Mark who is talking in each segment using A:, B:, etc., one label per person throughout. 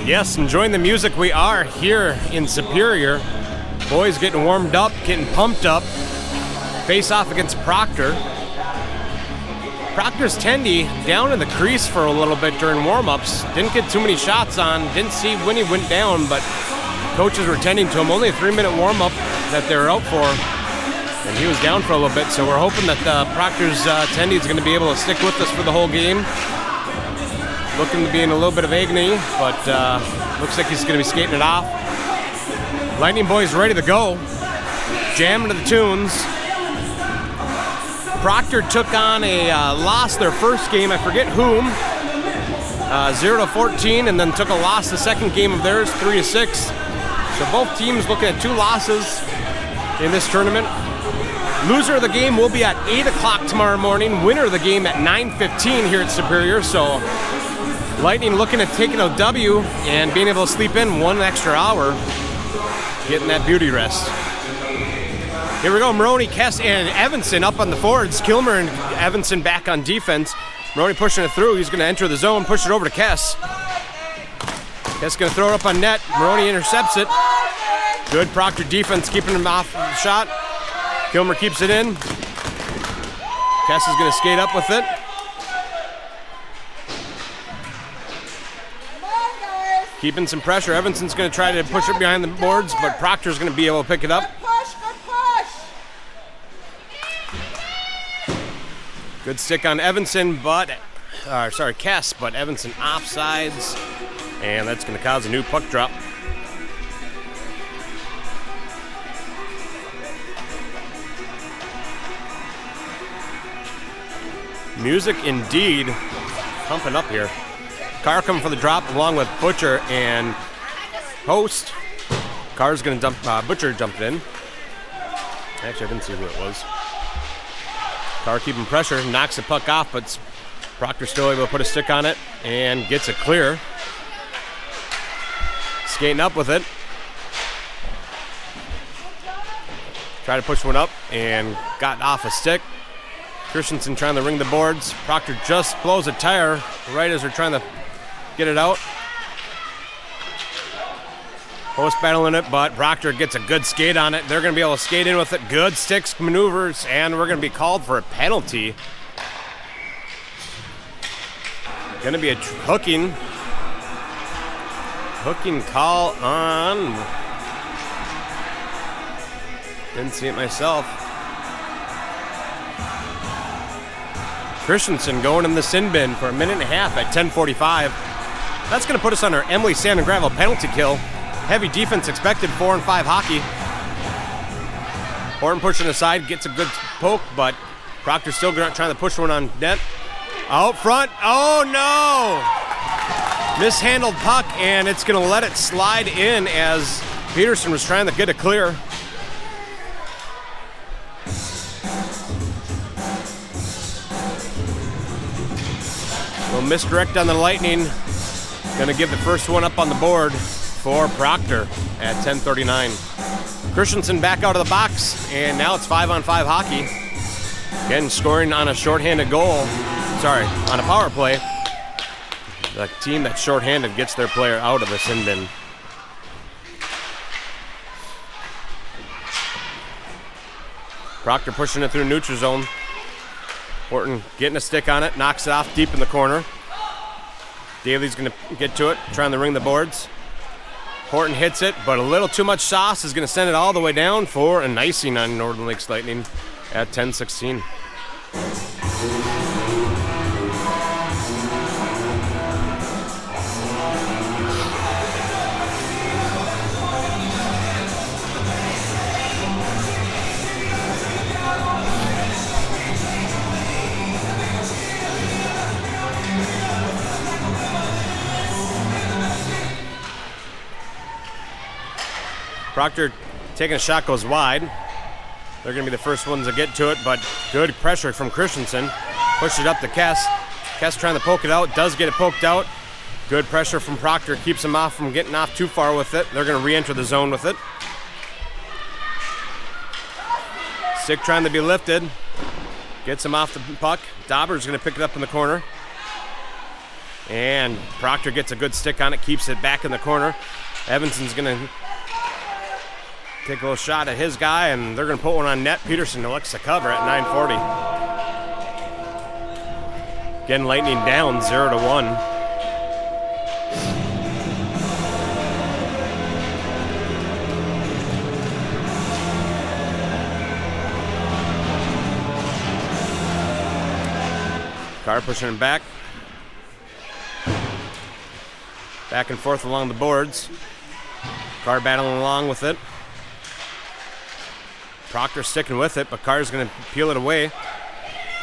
A: Yes, enjoying the music we are here in Superior. Boys getting warmed up, getting pumped up. Face off against Proctor. Proctor's Tendy down in the crease for a little bit during warm-ups. Didn't get too many shots on. Didn't see when he went down, but coaches were tending to him. Only a 3-minute warm-up that they were out for. And he was down for a little bit, so we're hoping that Proctor's Tendy is going to be able to stick with us for the whole game. Looking to be in a little bit of agony, but looks like he's going to be skating it off. Lightning Boys ready to go. Jamming to the tunes. Proctor took on a loss their first game, I forget whom, 0-14, and then took a loss the second game of theirs, 3-6. So both teams looking at 2 losses in this tournament. Loser of the game will be at 8 o'clock tomorrow morning. Winner of the game at 9:15 here at Superior. So Lightning looking at taking a W and being able to sleep in 1 extra hour, getting that beauty rest. Here we go, Moroni, Kess, and Evanson up on the forwards. Kilmer and Evanson back on defense. Moroni pushing it through. He's going to enter the zone, push it over to Kess. Kess going to throw it up on net. Moroni intercepts it. Good Proctor defense, keeping him off the shot. Kilmer keeps it in. Kess is going to skate up with it. Keeping some pressure. Evanson's going to try to push it behind the boards, but Proctor's going to be able to pick it up. Good stick on Evanson, Kess, but Evanson offsides, and that's going to cause a new puck drop. Music indeed pumping up here. Carr coming for the drop along with Butcher and Host. Carr's going to dump, Butcher jumped in. Actually, I didn't see who it was. Carr keeping pressure, knocks the puck off, but Proctor still able to put a stick on it and gets it clear. Skating up with it. Try to push one up and got off a stick. Christensen trying to ring the boards. Proctor just blows a tire right as they're trying to get it out. Host battling it, but Proctor gets a good skate on it. They're going to be able to skate in with it. Good sticks maneuvers, and we're going to be called for a penalty. Going to be a hooking call on. Didn't see it myself. Christensen going in the sin bin for a minute and a half at 10:45. That's going to put us on our Emily Sand and Gravel penalty kill. Heavy defense expected, 4 and 5 hockey. Horton pushing aside, gets a good poke, but Proctor's still trying to push one on net. Out front, oh no! Mishandled puck, and it's going to let it slide in as Peterson was trying to get it clear. Little misdirect on the Lightning. Going to give the first one up on the board for Proctor at 10:39. Christensen back out of the box, and now it's 5-on-5 hockey. Again, scoring on a shorthanded goal. On a power play. The team that's shorthanded gets their player out of the sin bin. Proctor pushing it through neutral zone. Horton getting a stick on it, knocks it off deep in the corner. Daly's going to get to it, trying to ring the boards. Horton hits it, but a little too much sauce is going to send it all the way down for an icing on Northern Lakes Lightning at 10:16. Proctor taking a shot, goes wide. They're going to be the first ones to get to it, but good pressure from Christensen. Push it up to Kess. Kess trying to poke it out, does get it poked out. Good pressure from Proctor, keeps him off from getting off too far with it. They're going to re-enter the zone with it. Stick trying to be lifted. Gets him off the puck. Dawber's going to pick it up in the corner. And Proctor gets a good stick on it, keeps it back in the corner. Evanson's going to take a little shot at his guy, and they're going to put one on net. Peterson elects to cover at 9:40. Again, Lightning down 0-1. Carr pushing him back. Back and forth along the boards. Carr battling along with it. Proctor sticking with it, but Carr's going to peel it away.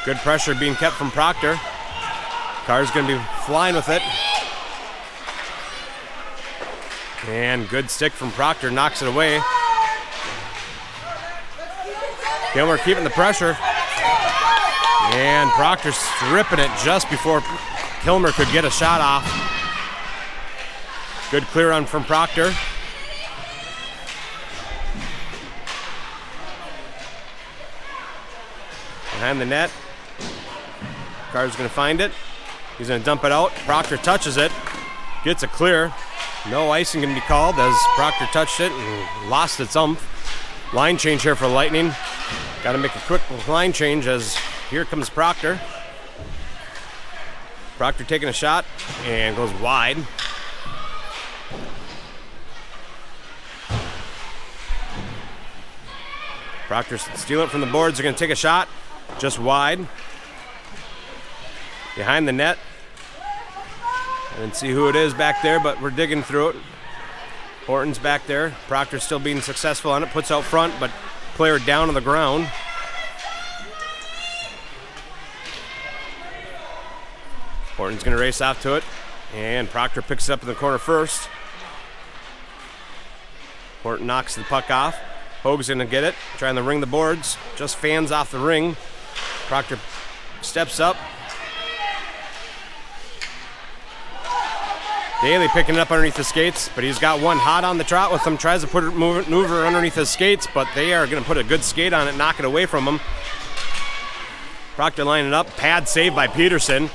A: Good pressure being kept from Proctor. Carr's going to be flying with it. And good stick from Proctor, knocks it away. Kilmer keeping the pressure. And Proctor stripping it just before Kilmer could get a shot off. Good clear run from Proctor. Behind the net. Carr's going to find it. He's going to dump it out. Proctor touches it. Gets a clear. No icing going to be called as Proctor touched it and lost its umph. Line change here for Lightning. Got to make a quick line change as here comes Proctor. Proctor taking a shot and goes wide. Proctor stealing it from the boards. They're going to take a shot. Just wide. Behind the net. I didn't see who it is back there, but we're digging through it. Horton's back there. Proctor's still being successful on it. Puts out front, but player down on the ground. Horton's going to race off to it. And Proctor picks it up in the corner first. Horton knocks the puck off. Hoag's going to get it. Trying to ring the boards. Just fans off the ring. Proctor steps up. Daly picking it up underneath the skates, but he's got one hot on the trot with him. Tries to put it maneuver underneath his skates, but they are going to put a good skate on it, knock it away from him. Proctor lining up. Pad saved by Peterson.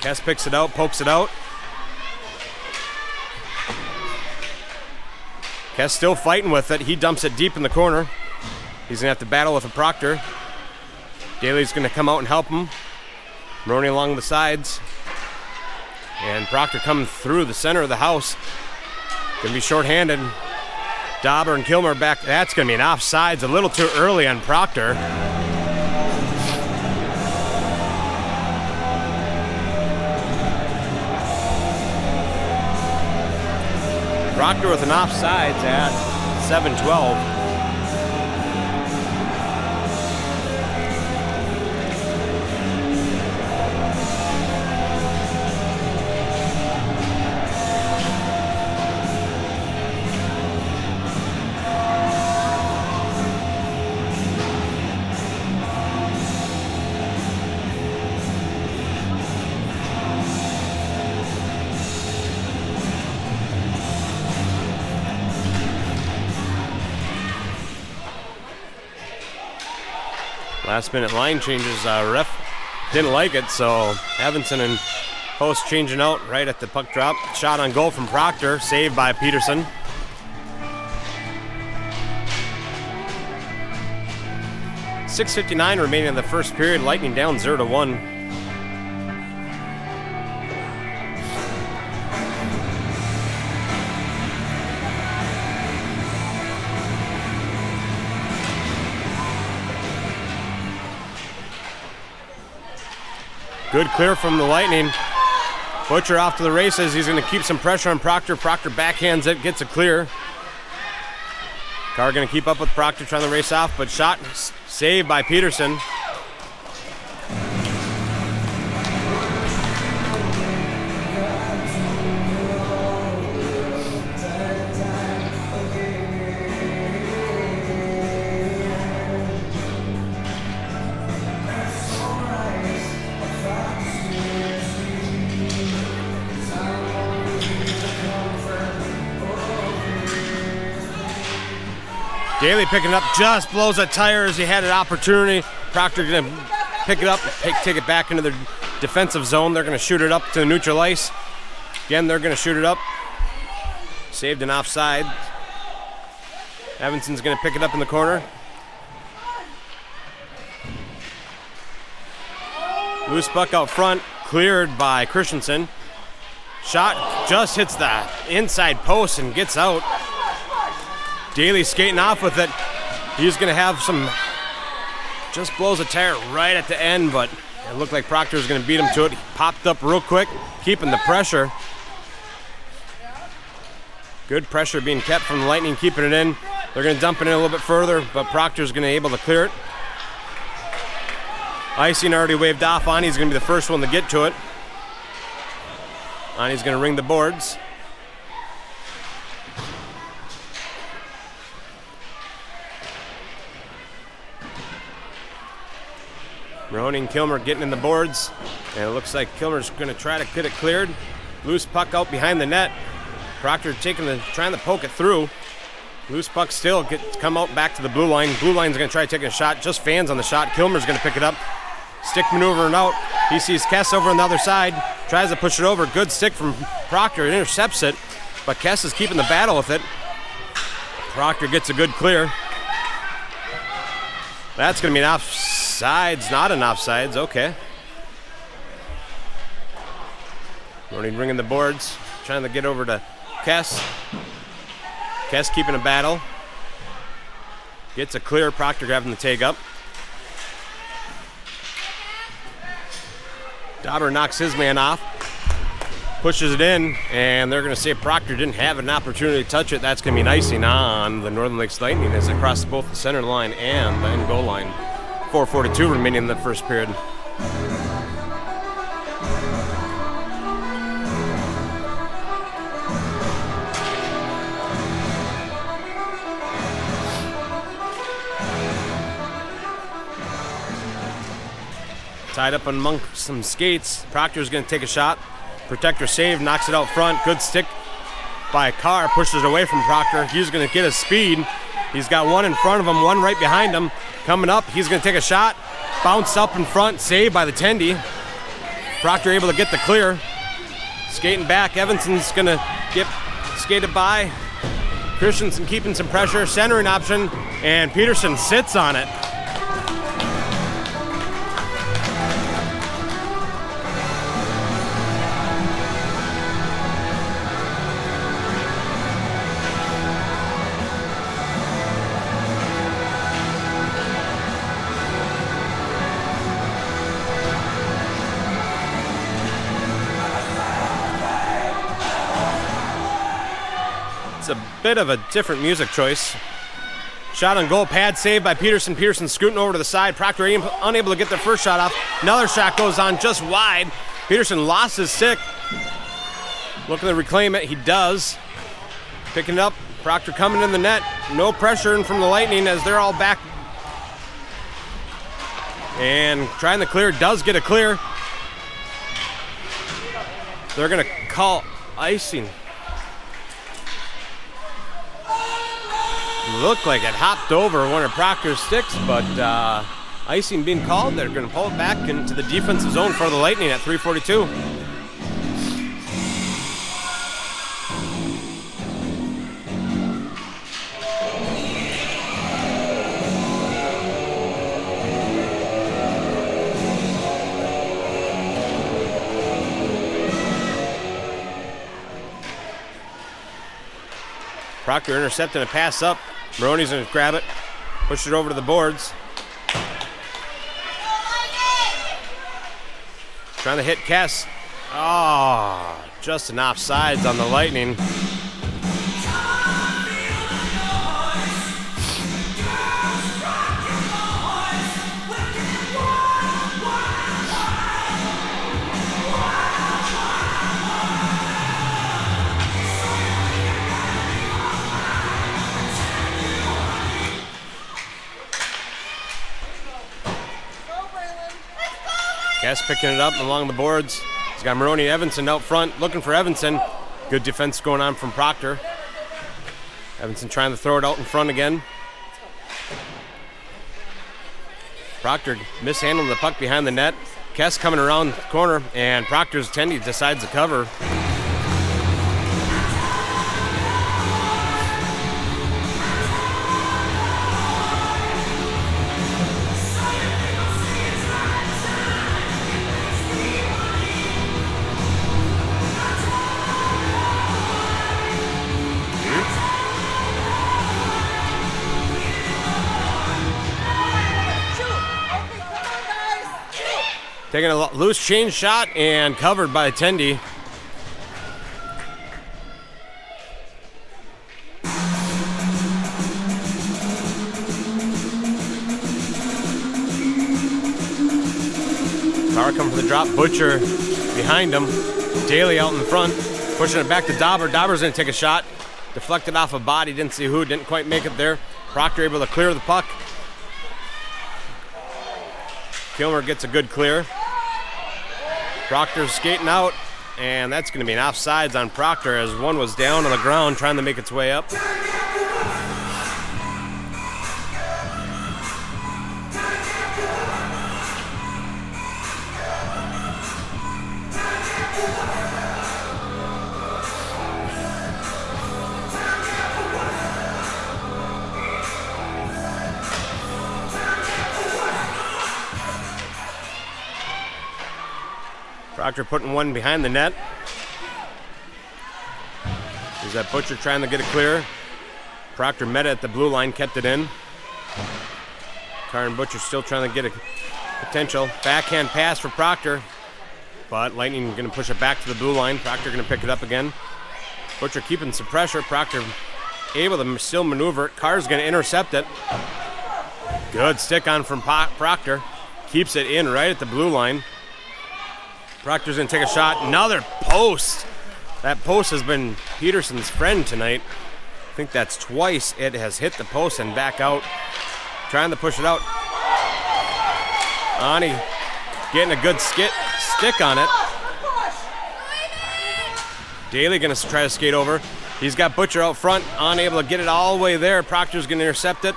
A: Kess picks it out, pokes it out. Kess still fighting with it. He dumps it deep in the corner. He's going to have to battle with a Proctor. Daly's going to come out and help him. Moroni along the sides. And Proctor coming through the center of the house. Going to be shorthanded. Dawber and Kilmer back. That's going to be an offsides a little too early on Proctor. Proctor with an offsides at 7:12. Last minute line changes, ref didn't like it, so Evanson and Post changing out right at the puck drop. Shot on goal from Proctor, saved by Peterson. .6:59 remaining in the first period, Lightning down 0-1. Good clear from the Lightning. Butcher off to the races. He's going to keep some pressure on Proctor. Proctor backhands it, gets a clear. Carr going to keep up with Proctor, trying to race off, but shot saved by Peterson. Daly picking it up, just blows a tire as he had an opportunity. Proctor going to pick it up and take it back into the defensive zone. They're going to shoot it up to the neutral ice. Again, they're going to shoot it up. Saved an offside. Evanson's going to pick it up in the corner. Loose puck out front, cleared by Christensen. Shot just hits the inside post and gets out. Daly skating off with it. He's going to have some, just blows a tire right at the end, but it looked like Proctor was going to beat him to it. He popped up real quick, keeping the pressure. Good pressure being kept from the Lightning, keeping it in. They're going to dump it in a little bit further, but Proctor's going to be able to clear it. Icing already waved off. Ani's going to be the first one to get to it. Ani's going to ring the boards. Moroni and Kilmer getting in the boards, and it looks like Kilmer's going to try to get it cleared. Loose puck out behind the net. Proctor trying to poke it through. Loose puck still come out back to the blue line. Blue line's going to try to take a shot. Just fans on the shot. Kilmer's going to pick it up. Stick maneuvering out. He sees Kess over on the other side. Tries to push it over. Good stick from Proctor. It intercepts it, but Kess is keeping the battle with it. Proctor gets a good clear. That's going to be an offsides. Not an offsides. Okay. Moroni ringing the boards. Trying to get over to Kess. Kess keeping a battle. Gets a clear. Proctor having the take up. Dawber knocks his man off. Pushes it in, and they're going to say Proctor didn't have an opportunity to touch it. That's going to be an icing on the Northern Lakes Lightning as it crosses both the center line and the end goal line. 4:42 remaining in the first period. Tied up among some skates. Proctor's going to take a shot. Protector save, knocks it out front. Good stick by Carr, pushes it away from Proctor. He's going to get his speed. He's got one in front of him, one right behind him. Coming up, he's going to take a shot. Bounced up in front, saved by the Tendy. Proctor able to get the clear. Skating back, Evanson's going to get skated by. Christensen keeping some pressure, centering option, and Peterson sits on it. It's a bit of a different music choice. Shot on goal, pad saved by Peterson. Peterson scooting over to the side. Proctor unable to get the first shot off. Another shot goes on just wide. Peterson lost his stick. Looking to reclaim it. He does. Picking it up. Proctor coming in the net. No pressure in from the Lightning as they're all back. And trying to clear. Does get a clear. They're going to call icing. Looked like it hopped over one of Proctor's sticks, but icing being called. They're going to pull it back into the defensive zone for the Lightning at 3:42. Proctor intercepting a pass up. Moroni's going to grab it, push it over to the boards. Trying to hit Kess. Oh, just an offsides on the Lightning. Kess picking it up along the boards. He's got Moroni and Evanson out front, looking for Evanson. Good defense going on from Proctor. Evanson trying to throw it out in front again. Proctor mishandling the puck behind the net. Kess coming around the corner, and Proctor's attendee decides to cover. Taking a loose change shot and covered by attendee. Carr coming for the drop. Butcher behind him. Daly out in the front. Pushing it back to Dawber. Dawber's going to take a shot. Deflected off a body. Didn't see who. Didn't quite make it there. Proctor able to clear the puck. Kilmer gets a good clear. Proctor's skating out, and that's going to be an offsides on Proctor as one was down on the ground trying to make its way up. Proctor putting one behind the net. Is that Butcher trying to get it clear? Proctor met it at the blue line, kept it in. Carr and Butcher still trying to get a potential. Backhand pass for Proctor, but Lightning going to push it back to the blue line. Proctor going to pick it up again. Butcher keeping some pressure. Proctor able to still maneuver it. Carr's going to intercept it. Good stick on from Proctor. Keeps it in right at the blue line. Proctor's going to take a shot. Another post. That post has been Peterson's friend tonight. I think that's twice it has hit the post and back out. Trying to push it out. Ani getting a good stick on it. Daly going to try to skate over. He's got Butcher out front. Unable to get it all the way there. Proctor's going to intercept it.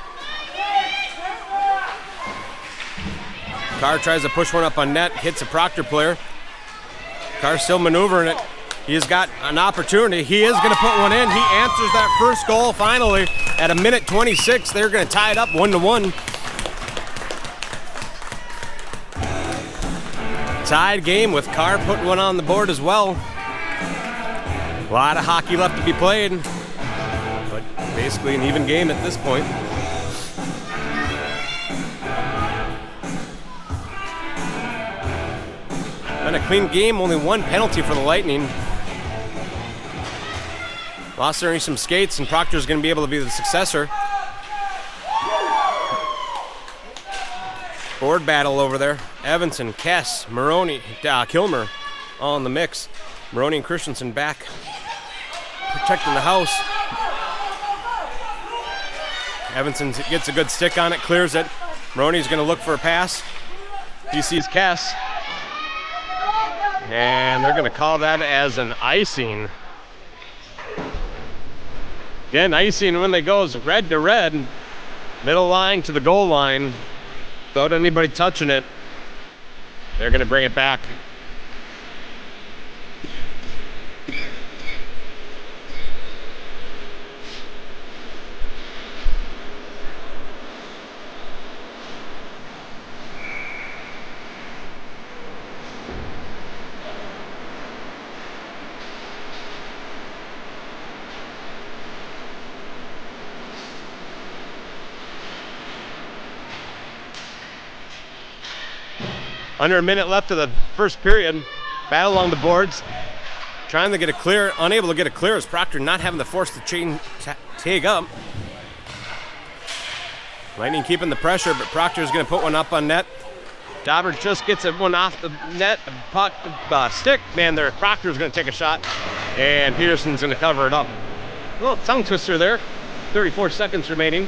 A: Carr tries to push one up on net. Hits a Proctor player. Carr still maneuvering it. He's got an opportunity. He is going to put one in. He answers that first goal finally at 1:26. They're going to tie it up 1-1. Tied game with Carr putting one on the board as well. A lot of hockey left to be played, but basically an even game at this point. Been a clean game, only one penalty for the Lightning. Lost there some skates, and Proctor's going to be able to be the successor. Board battle over there. Evanson, Kess, Moroni, Kilmer all in the mix. Moroni and Christensen back protecting the house. Evanson gets a good stick on it, clears it. Moroni's going to look for a pass. He sees Kess. And they're going to call that as an icing. Again, icing when they goes red to red, middle line to the goal line, without anybody touching it. They're going to bring it back. Under a minute left of the first period. Battle along the boards. Trying to get a clear. Unable to get a clear as Proctor not having the force to tag up. Lightning keeping the pressure, but Proctor's going to put one up on net. Dawber just gets one off the net. Puck, stick. Man, there. Proctor's going to take a shot. And Peterson's going to cover it up. A little tongue twister there. 34 seconds remaining.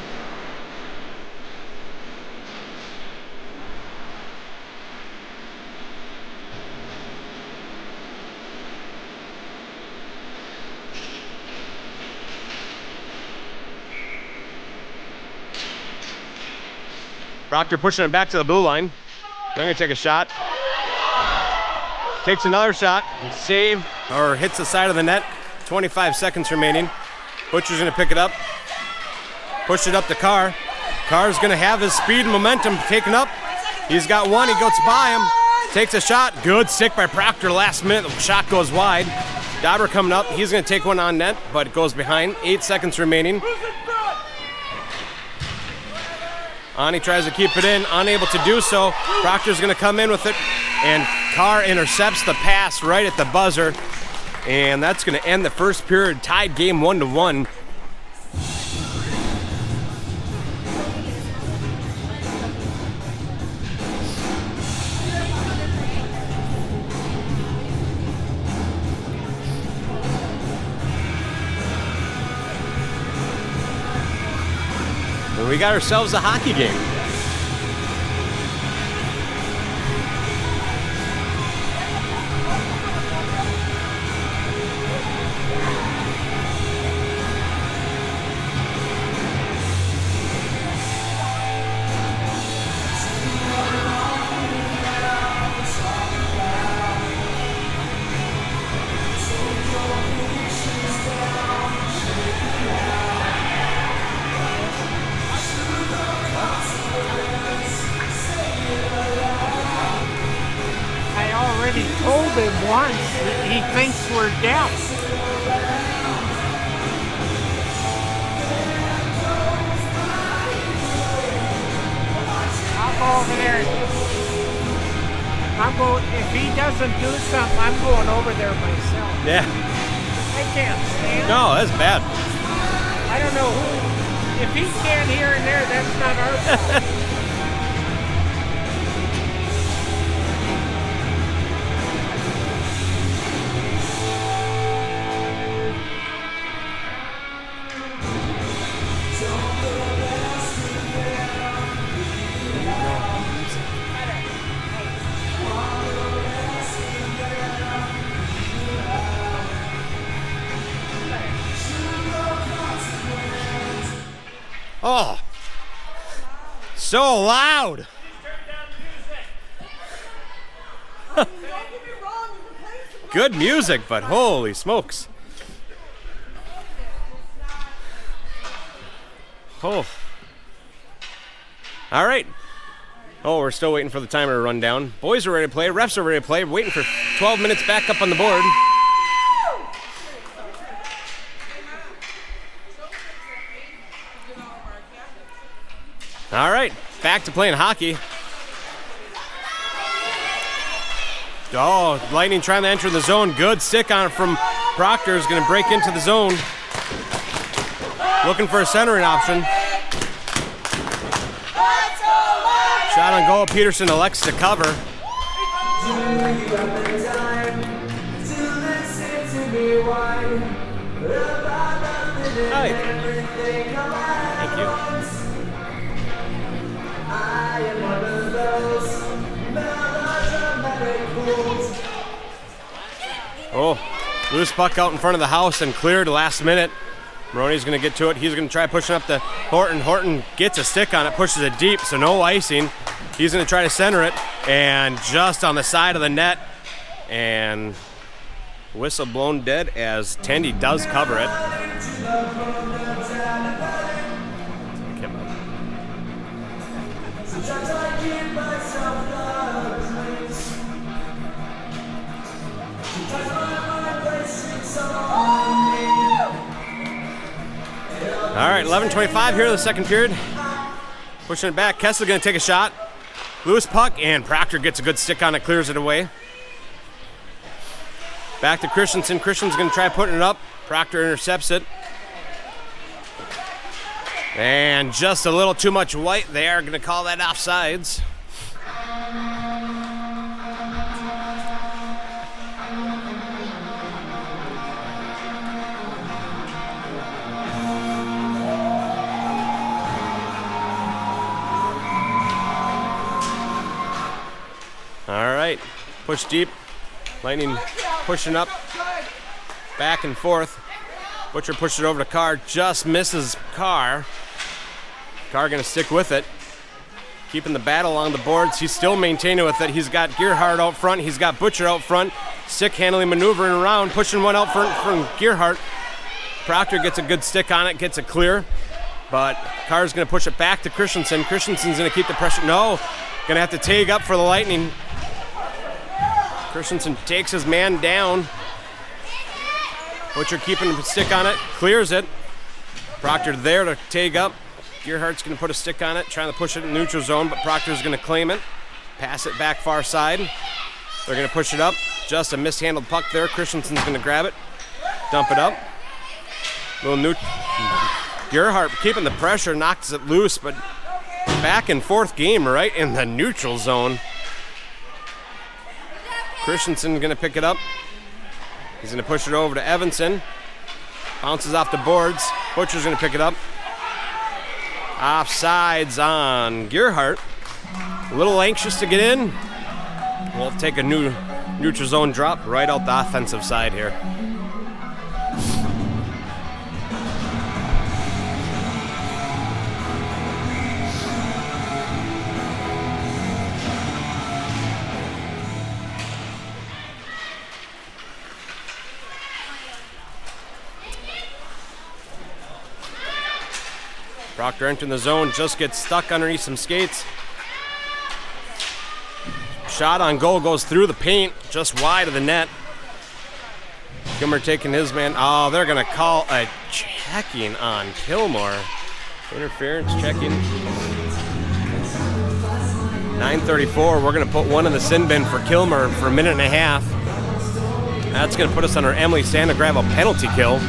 A: Proctor pushing it back to the blue line. They're going to take a shot. takes another shot, save, or hits the side of the net. 25 seconds remaining. Butcher's gonna pick it up, push it up to Carr. Carr's gonna have his speed and momentum taken up. He's got one, he goes by him, takes a shot. Good stick by Proctor last minute, the shot goes wide. Dawber coming up, he's gonna take one on net, but it goes behind. 8 seconds remaining. Ani tries to keep it in, unable to do so. Proctor's gonna come in with it, and Carr intercepts the pass right at the buzzer. And that's gonna end the first period, tied game 1-1. We got ourselves a hockey game.
B: Told him once he thinks we're deaf. I'll go over there. If he doesn't do something, I'm going over there myself.
A: Yeah.
B: I can't stand.
A: No, that's bad.
B: I don't know who. If he can't hear in there, that's not our fault.
A: Oh, so loud. Good music, but holy smokes. Oh. All right. Oh, we're still waiting for the timer to run down. Boys are ready to play. Refs are ready to play. We're waiting for 12 minutes back up on the board. All right, back to playing hockey. Oh, Lightning trying to enter the zone. Good stick on it from Proctor. Is going to break into the zone. Looking for a centering option. Shot on goal. Peterson elects to cover. Hi. Thank you. Oh, loose puck out in front of the house and cleared last minute. Moroni's going to get to it. He's going to try pushing up to Horton. Horton gets a stick on it, pushes it deep, so no icing. He's going to try to center it, and just on the side of the net, and whistle blown dead as Tendy does cover it. All right, 11:25 here in the second period. Pushing it back. Kessler's going to take a shot. Loose puck, and Proctor gets a good stick on it, clears it away. Back to Christensen. Christensen's going to try putting it up. Proctor intercepts it. And just a little too much white there. Going to call that offsides. All right, push deep. Lightning pushing up, back and forth. Butcher pushes it over to Carr, just misses Carr. Carr gonna stick with it. keeping the battle along the boards. He's still maintaining with it. He's got Gearhart out front. He's got Butcher out front. Stick handling, maneuvering around, pushing one out front from Gearhart. Proctor gets a good stick on it, gets it clear. But Carr's going to push it back to Christensen. Christensen's going to keep the pressure. No, going to have to tag up for the Lightning. Christensen takes his man down. Butcher keeping the stick on it, clears it. Proctor there to tag up. Gearhart's going to put a stick on it, trying to push it in neutral zone, but Proctor's going to claim it. Pass it back far side. They're going to push it up. Just a mishandled puck there. Christensen's going to grab it, dump it up. Gearhart keeping the pressure, knocks it loose, but back in fourth game, right in the neutral zone. Christensen going to pick it up. He's going to push it over to Evanson. Bounces off the boards. Butcher's going to pick it up. Offsides on Gearhart. A little anxious to get in. We'll take a new neutral zone drop right out the offensive side here. Proctor entering the zone, just gets stuck underneath some skates. Shot on goal goes through the paint, just wide of the net. Kilmer taking his man. Oh, they're going to call a checking on Kilmer. Interference checking. 9:34. We're going to put one in the sin bin for Kilmer for a minute and a half. That's going to put us on our Emily Santa Gravel penalty kill.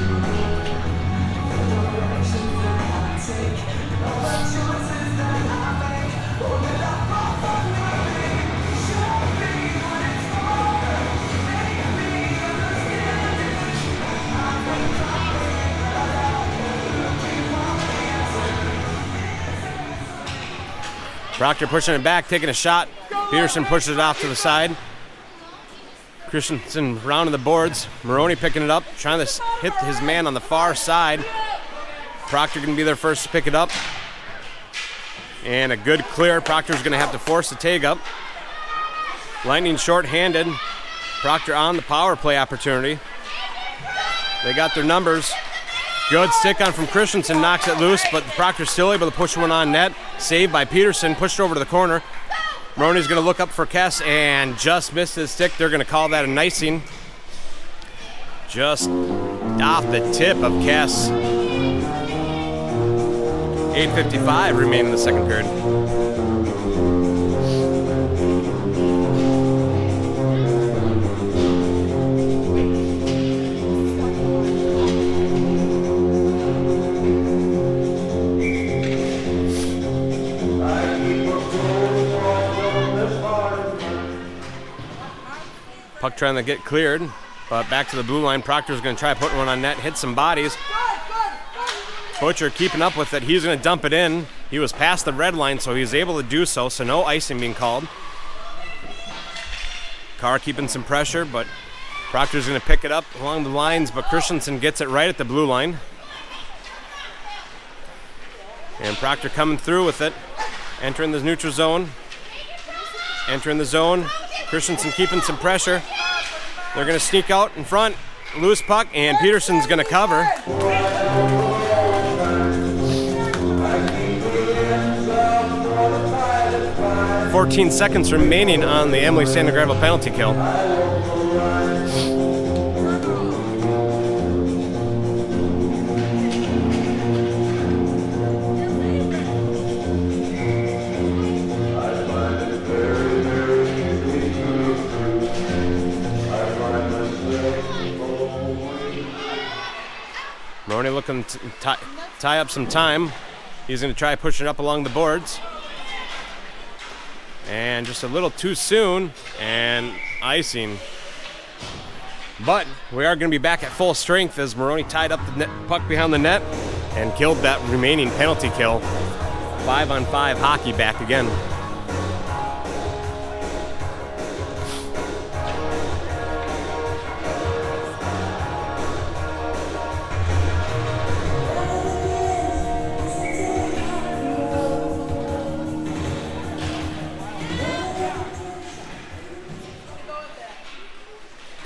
A: Proctor pushing it back, taking a shot. Peterson pushes it off to the side. Christensen rounding the boards. Moroni picking it up, trying to hit his man on the far side. Proctor going to be there first to pick it up. And a good clear. Proctor's going to have to force the tag up. Lightning short-handed. Proctor on the power play opportunity. They got their numbers. Good stick on from Christensen, knocks it loose, but Proctor's still able to push one on net. Saved by Peterson, pushed over to the corner. Moroni's going to look up for Kess and just missed his stick. They're going to call that an icing. Just off the tip of Kess. 8:55 remain in the second period. Puck trying to get cleared, but back to the blue line. Proctor's going to try putting one on net, hit some bodies. Butcher keeping up with it. He's going to dump it in. He was past the red line, so he's able to do so no icing being called. Carr keeping some pressure, but Proctor's going to pick it up along the lines, but Christensen gets it right at the blue line. And Proctor coming through with it, entering the neutral zone. Entering the zone. Christensen keeping some pressure. They're going to sneak out in front. Loose puck, and Peterson's going to cover. "14 seconds remaining on the Emily Santa Gravel penalty kill. Moroni looking to tie up some time. He's going to try pushing up along the boards. And just a little too soon, and icing. But we are going to be back at full strength as Moroni tied up the puck behind the net and killed that remaining penalty kill. 5-on-5 hockey back again.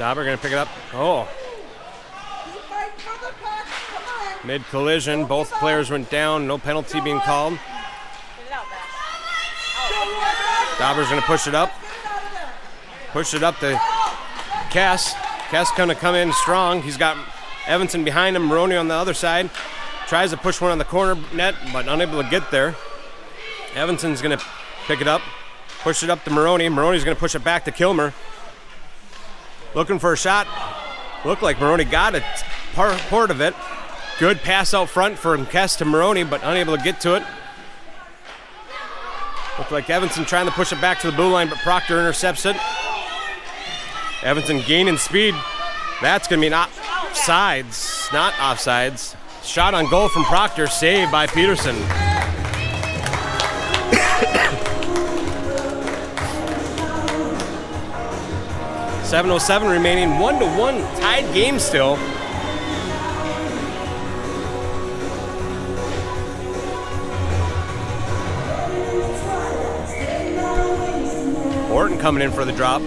A: Dawber going to pick it up. Oh. Mid-collision, both players went down. No penalty being called. Dawber's going to push it up. Push it up to Kess. Kess going to come in strong. He's got Evanson behind him, Moroni on the other side. Tries to push one on the corner net, but unable to get there. Evanson's going to pick it up. Push it up to Moroni. Moroni's going to push it back to Kilmer. Looking for a shot. Looked like Moroni got a part of it. Good pass out front for Kess to Moroni, but unable to get to it. Looked like Evanson trying to push it back to the blue line, but Proctor intercepts it. Evanson gaining speed. That's going to be offsides, not offsides. Shot on goal from Proctor, saved by Peterson. .707 remaining, 1-1 tied game still. Horton coming in for the drop.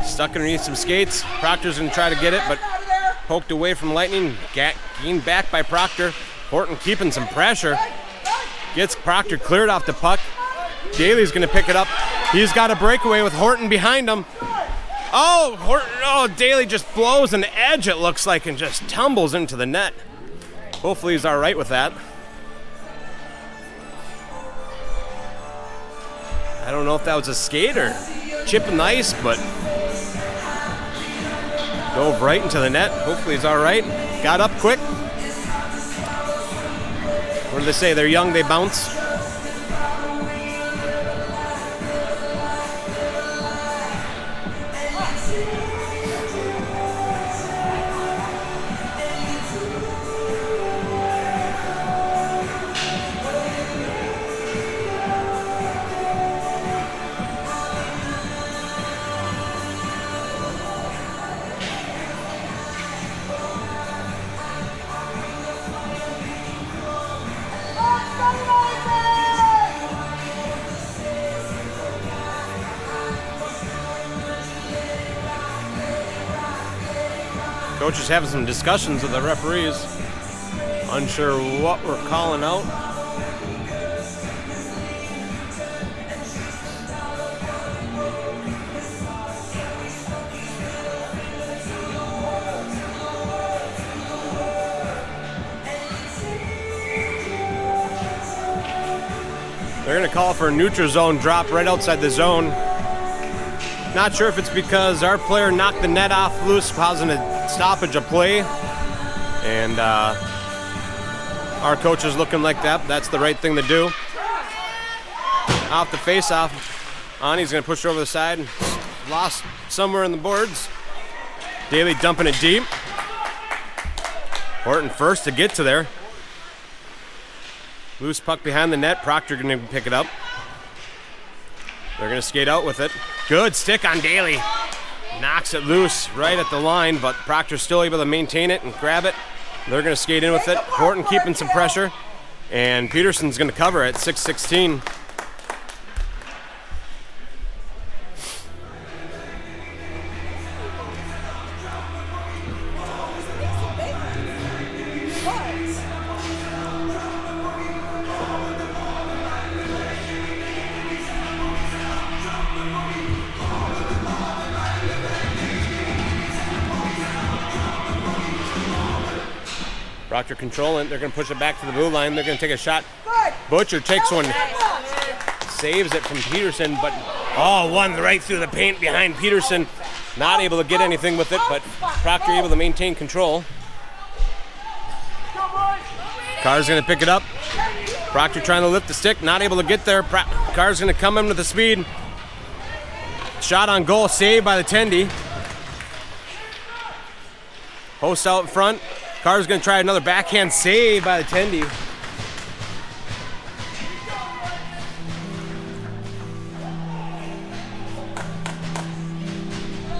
A: Stuck underneath some skates. Proctor's going to try to get it, but poked away from Lightning. Gained back by Proctor. Horton keeping some pressure. Gets Proctor cleared off the puck. Daly's going to pick it up. He's got a breakaway with Horton behind him. Oh, Horton! Oh, Daly just blows an edge, it looks like, and just tumbles into the net. Hopefully he's all right with that. I don't know if that was a skate or chipping the ice, but dove right into the net. Hopefully he's all right. Got up quick. What do they say? They're young, they bounce. Coaches having some discussions with the referees. Unsure what we're calling out. They're going to call for a neutral zone drop right outside the zone. Not sure if it's because our player knocked the net off loose, causing a stoppage of play. And our coach is looking like that's the right thing to do. Off the face-off, Ani's going to push it over the side. Lost somewhere in the boards. Daly dumping it deep. Horton first to get to there. Loose puck behind the net. Proctor going to pick it up. They're going to skate out with it. Good stick on Daly. Knocks it loose right at the line, but Proctor's still able to maintain it and grab it. They're going to skate in with it. Horton keeping some pressure. And Peterson's going to cover at 6:16. Proctor controlling. They're going to push it back to the blue line. They're going to take a shot. Butcher takes one. Saves it from Peterson, but one right through the paint behind Peterson. Not able to get anything with it, but Proctor able to maintain control. Carr's going to pick it up. Proctor trying to lift the stick. Not able to get there. Carr's going to come in with the speed. Shot on goal. Saved by the Tendy. Host out front. Carr's going to try another backhand save by the Tendy.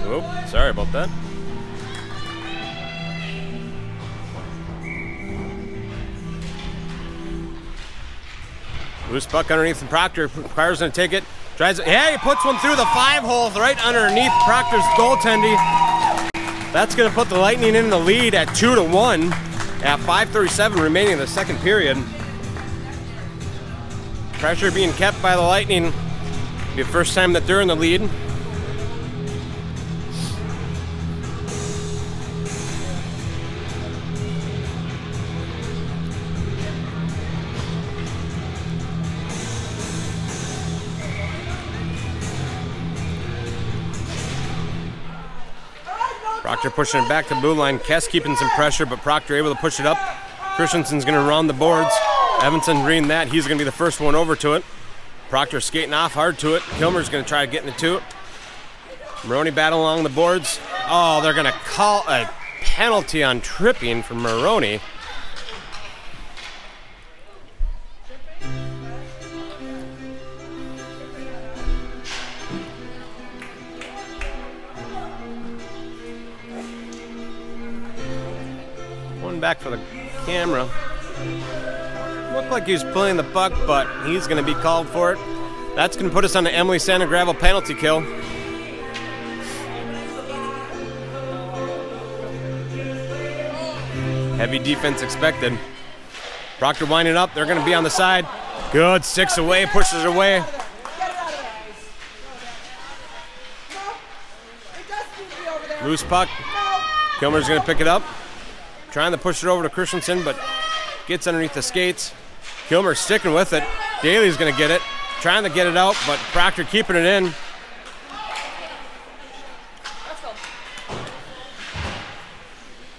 A: Oh, sorry about that. Loose puck underneath from Proctor. Carr's going to take it. He puts one through the 5-hole right underneath Proctor's goaltending. That's going to put the Lightning in the lead at 2-1 at 5:37 remaining in the second period. Pressure being kept by the Lightning. Be the first time that they're in the lead. Proctor pushing it back to the blue line. Kess keeping some pressure, but Proctor able to push it up. Christensen's going to run the boards. Evanson reading that. He's going to be the first one over to it. Proctor skating off hard to it. Kilmer's going to try to get into it. Moroni battle along the boards. Oh, they're going to call a penalty on tripping from Moroni. Back for the camera. Looked like he was pulling the puck, but he's going to be called for it. That's going to put us on the Emily Santa Gravel penalty kill. Heavy defense expected. Proctor winding up. They're going to be on the side. Good. Sticks away, pushes away. Loose puck. Kilmer's going to pick it up. Trying to push it over to Christensen, but gets underneath the skates. Kilmer sticking with it. Daly's going to get it. Trying to get it out, but Proctor keeping it in.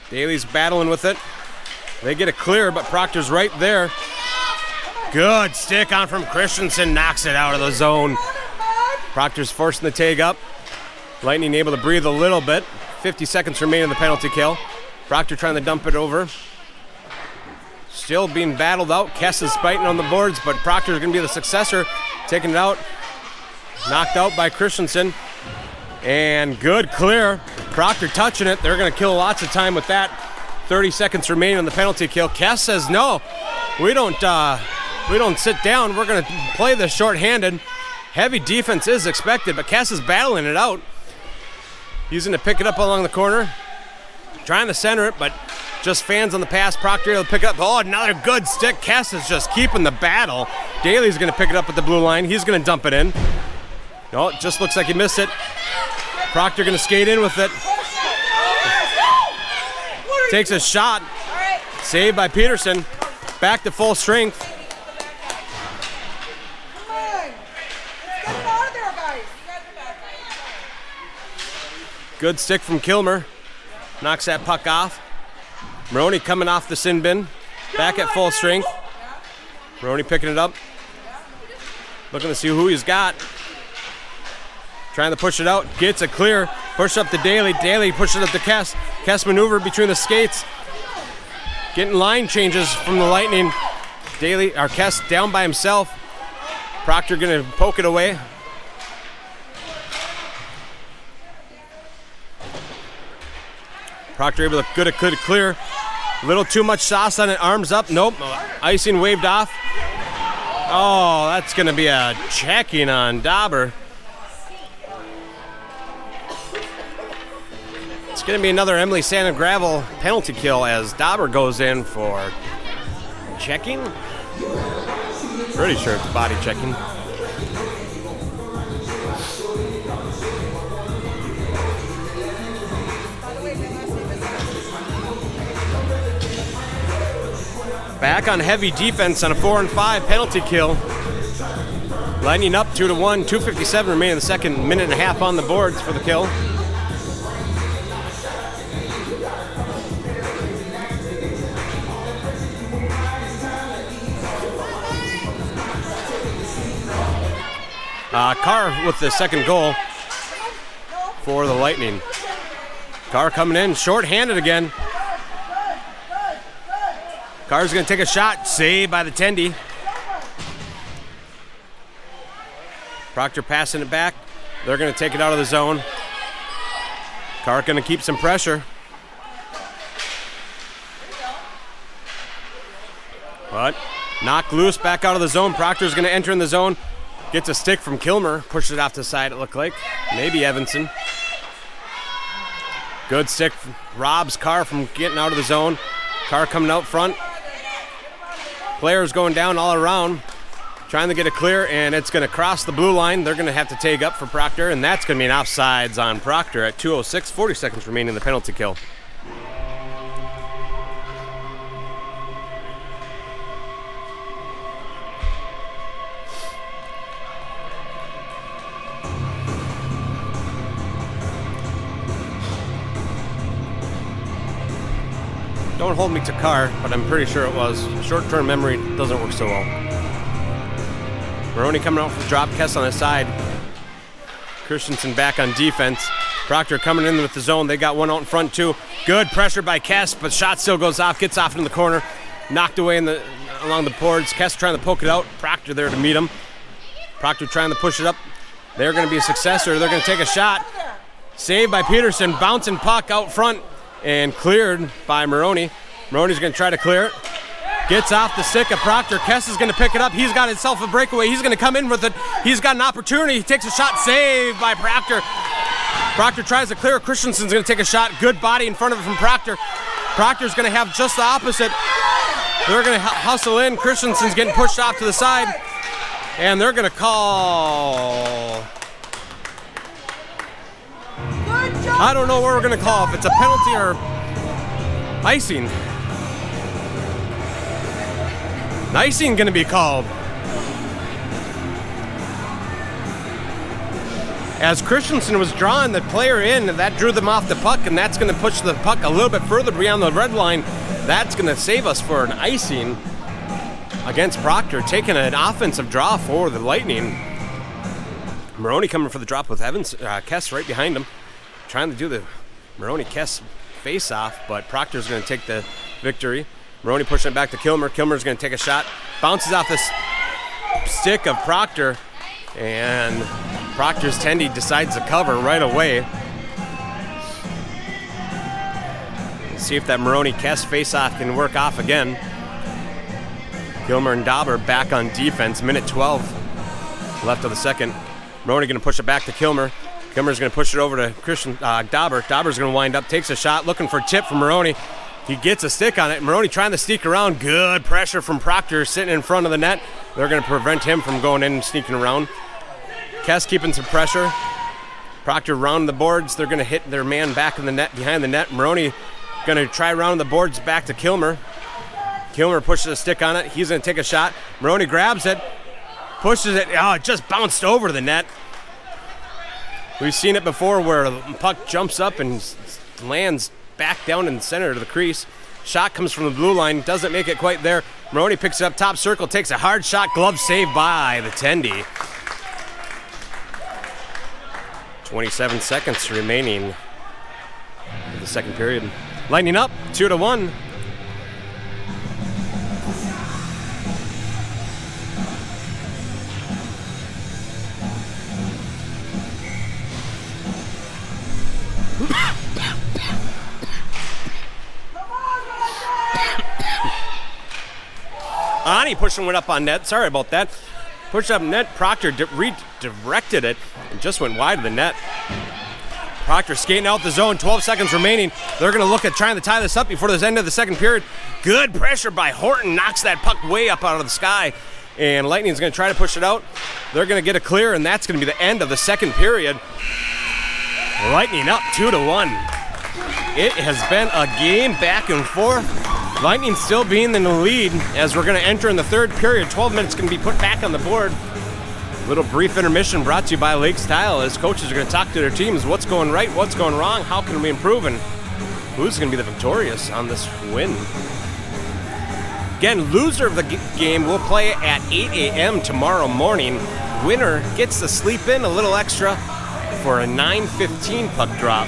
A: Daly's battling with it. They get it clear, but Proctor's right there. Good stick on from Christensen. Knocks it out of the zone. Proctor's forcing the tag up. Lightning able to breathe a little bit. 50 seconds remain in the penalty kill. Proctor trying to dump it over. Still being battled out. Kess is fighting on the boards, but Proctor's going to be the successor. Taking it out. Knocked out by Christensen. And good clear. Proctor touching it. They're going to kill lots of time with that. 30 seconds remaining on the penalty kill. Kess says no. We don't sit down. We're going to play this short-handed. Heavy defense is expected, but Kess is battling it out. He's going to pick it up along the corner. Trying to center it, but just fans on the pass. Proctor will pick it up. Oh, another good stick. Kess is just keeping the battle. Daly's going to pick it up at the blue line. He's going to dump it in. No, it just looks like he missed it. Proctor going to skate in with it. Takes a shot. Saved by Peterson. Back to full strength. Good stick from Kilmer. Knocks that puck off. Moroni coming off the sin bin. Back at full strength. Moroni picking it up. Looking to see who he's got. Trying to push it out. Gets it clear. Push up to Daly. Daly pushes it up to Kess. Kess maneuver between the skates. Getting line changes from the Lightning. Daly, or Kess down by himself. Proctor going to poke it away. Proctor able to get it clear. A little too much sauce on it. Arms up. Nope. Icing waved off. Oh, that's going to be a checking on Dawber. It's going to be another Emily Santa Gravel penalty kill as Dawber goes in for checking. Pretty sure it's body checking. Back on heavy defense on a 4-on-5 penalty kill. Lightning up 2-1, 2:57 remaining in the second, minute and a half on the boards for the kill. Carr with the second goal for the Lightning. Carr coming in, short-handed again. Carr's going to take a shot, saved by the Tendy. Proctor passing it back. They're going to take it out of the zone. Carr going to keep some pressure. But knocked loose back out of the zone. Proctor's going to enter in the zone. Gets a stick from Kilmer, pushes it off to the side, it looked like. Maybe Evanson. Good stick, robs Carr from getting out of the zone. Carr coming out front. Players going down all around, trying to get it clear, and it's going to cross the blue line. They're going to have to take up for Proctor, and that's going to be an offsides on Proctor at 2:06, 40 seconds remaining in the penalty kill. Don't hold me to Carr, but I'm pretty sure it was. Short-term memory doesn't work so well. Moroni coming out for the drop. Kess on the side. Christensen back on defense. Proctor coming in with the zone. They got one out in front too. Good pressure by Kess, but shot still goes off. Gets off in the corner. Knocked away along the boards. Kess trying to poke it out. Proctor there to meet him. Proctor trying to push it up. They're going to be a success, or they're going to take a shot. Saved by Peterson. Bouncing puck out front. And cleared by Moroni. Moroni's going to try to clear it. Gets off the stick of Proctor. Kess is going to pick it up. He's got himself a breakaway. He's going to come in with it. He's got an opportunity. He takes a shot. Saved by Proctor. Proctor tries to clear. Christensen's going to take a shot. Good body in front of it from Proctor. Proctor's going to have just the opposite. They're going to hustle in. Christensen's getting pushed off to the side. And they're going to call... I don't know what we're going to call, if it's a penalty or icing. Icing going to be called. As Christensen was drawing the player in, that drew them off the puck, and that's going to push the puck a little bit further beyond the red line. That's going to save us for an icing against Proctor, taking an offensive draw for the Lightning. Moroni coming for the drop with Kess right behind him. Trying to do the Moroni-Kess face-off, but Proctor's going to take the victory. Moroni pushing it back to Kilmer. Kilmer's going to take a shot. Bounces off the stick of Proctor, and Proctor's tendy decides to cover right away. Let's see if that Moroni-Kess face-off can work off again. Kilmer and Dawber back on defense. Minute 12 left of the second. Moroni going to push it back to Kilmer. Kilmer's going to push it over to Dawber. Dawber's going to wind up, takes a shot, looking for a tip from Moroni. He gets a stick on it. Moroni trying to sneak around. Good pressure from Proctor sitting in front of the net. They're going to prevent him from going in and sneaking around. Kess keeping some pressure. Proctor round the boards. They're going to hit their man back in the net, behind the net. Moroni going to try round the boards back to Kilmer. Kilmer pushes a stick on it. He's going to take a shot. Moroni grabs it, pushes it. Oh, it just bounced over the net. We've seen it before where the puck jumps up and lands back down in the center of the crease. Shot comes from the blue line, doesn't make it quite there. Moroni picks it up, top circle, takes a hard shot, glove saved by the Tendy. 27 seconds remaining in the second period. Lightning up, 2-1. Ani pushing one up on net. Sorry about that. Pushed up net. Proctor redirected it and just went wide of the net. Proctor skating out the zone. 12 seconds remaining. They're going to look at trying to tie this up before the end of the second period. Good pressure by Horton. Knocks that puck way up out of the sky. And Lightning's going to try to push it out. They're going to get a clear, and that's going to be the end of the second period. Lightning up 2-1. It has been a game back and forth. Lightning still being in the lead as we're going to enter in the third period. 12 minutes going to be put back on the board. Little brief intermission brought to you by Lakes Tile as coaches are going to talk to their teams. What's going right? What's going wrong? How can we improve? And who's going to be the victorious on this win? Again, loser of the game will play at 8 a.m. tomorrow morning. Winner gets to sleep in a little extra for a 9:15 puck drop.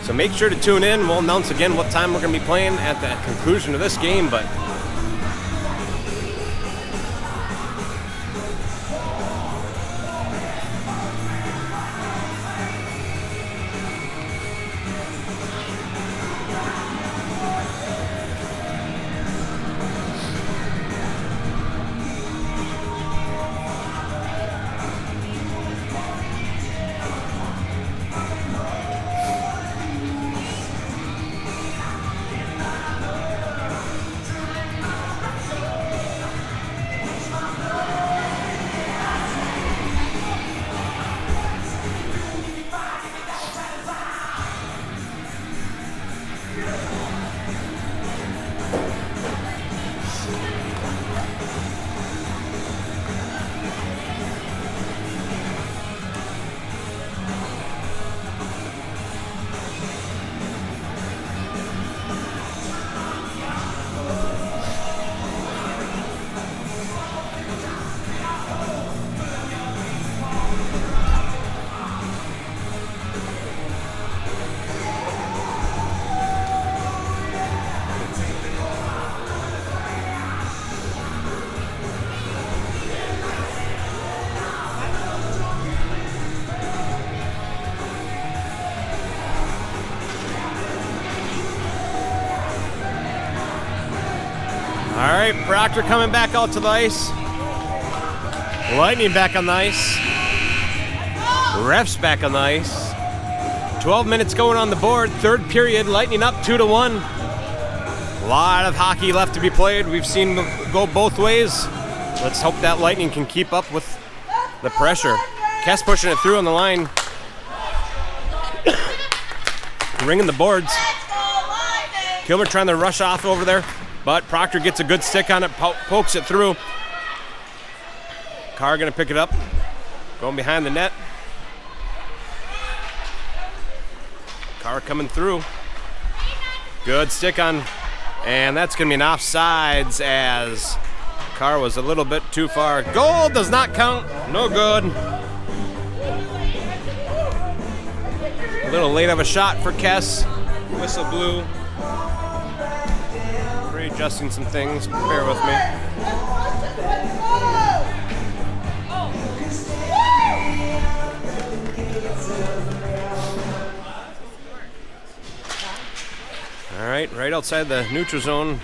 A: So make sure to tune in. We'll announce again what time we're going to be playing at the conclusion of this game, but All right, Proctor coming back out to the ice. Lightning back on the ice. Refs back on the ice. 12 minutes going on the board. Third period, Lightning up 2-1. A lot of hockey left to be played. We've seen them go both ways. Let's hope that Lightning can keep up with the pressure. Kess pushing it through on the line. Ringing the boards. Kilmer trying to rush off over there, but Proctor gets a good stick on it, pokes it through. Carr gonna pick it up, going behind the net. Carr coming through. Good stick on, and that's gonna be an offsides as Carr was a little bit too far. Goal does not count, no good. A little late of a shot for Kess. Whistle blew. Readjusting some things, bear with me. All right outside the neutral zone.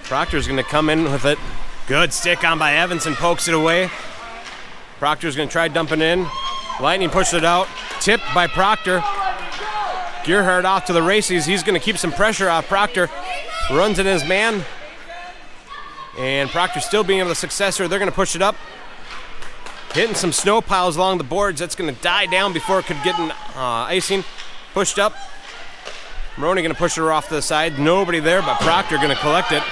A: Proctor's gonna come in with it. Good stick on by Evanson, pokes it away. Proctor's gonna try dumping in. Lightning pushed it out. Tipped by Proctor. Gearhart off to the races. He's gonna keep some pressure off Proctor. Runs in his man. And Proctor still being able to successor. They're gonna push it up. Hitting some snow piles along the boards. That's gonna die down before it could get an icing. Pushed up. Moroni gonna push her off to the side. Nobody there, but Proctor gonna collect it.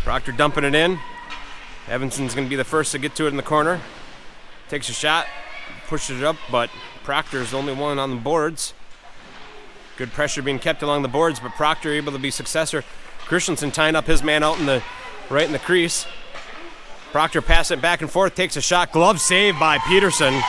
A: Proctor dumping it in. Evanson's gonna be the first to get to it in the corner. Takes a shot, pushes it up, but Proctor's the only one on the boards. Good pressure being kept along the boards, but Proctor able to be successor. Christensen tying up his man out right in the crease. Proctor passing it back and forth, takes a shot. Glove save by Peterson.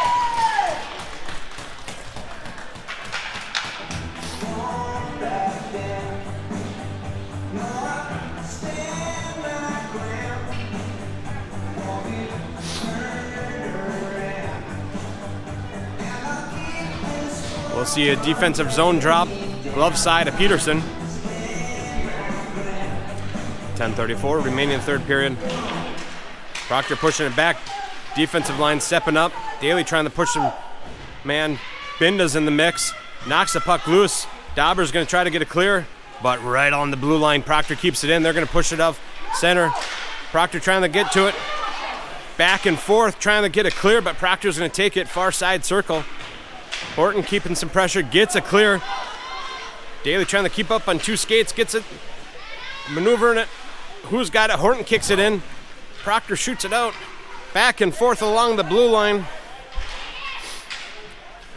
A: We'll see a defensive zone drop, glove side of Peterson. 10:34 remaining in the third period. Proctor pushing it back, defensive line stepping up. Daly trying to push him, man. Binda's in the mix, knocks the puck loose. Dawber's gonna try to get it clear, but right on the blue line, Proctor keeps it in. They're gonna push it off center. Proctor trying to get to it, back and forth, trying to get it clear, but Proctor's gonna take it far side circle. Horton keeping some pressure, gets it clear. Daly trying to keep up on two skates, gets it, maneuvering it. Who's got it? Horton kicks it in. Proctor shoots it out. Back and forth along the blue line.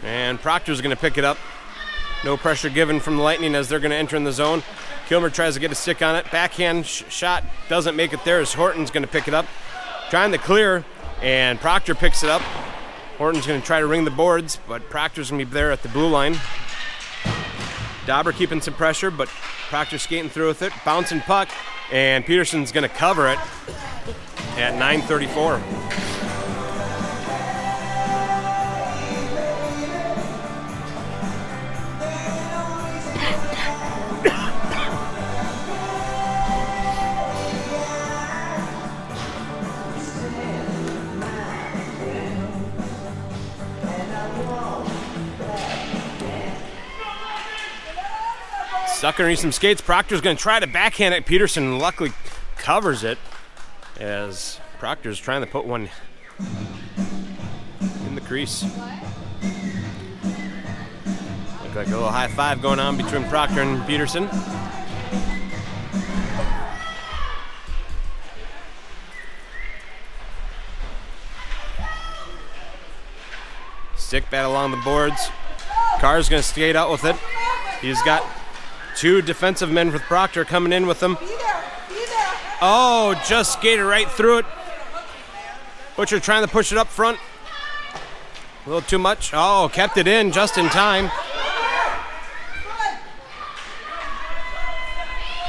A: And Proctor's going to pick it up. No pressure given from the Lightning as they're going to enter in the zone. Kilmer tries to get a stick on it. Backhand shot doesn't make it there as Horton's going to pick it up. Trying to clear, and Proctor picks it up. Horton's going to try to ring the boards, but Proctor's going to be there at the blue line. Dawber keeping some pressure, but Proctor skating through with it. Bouncing puck, and Peterson's going to cover it at 9:34. Stuck underneath some skates. Proctor's going to try to backhand it. Peterson luckily covers it as Proctor's trying to put one in the crease. Look like a little high five going on between Proctor and Peterson. Stick bat along the boards. Carr's going to skate out with it. He's got two defensive men with Proctor coming in with him. Oh, just skated right through it. Butcher trying to push it up front. A little too much. Oh, kept it in just in time.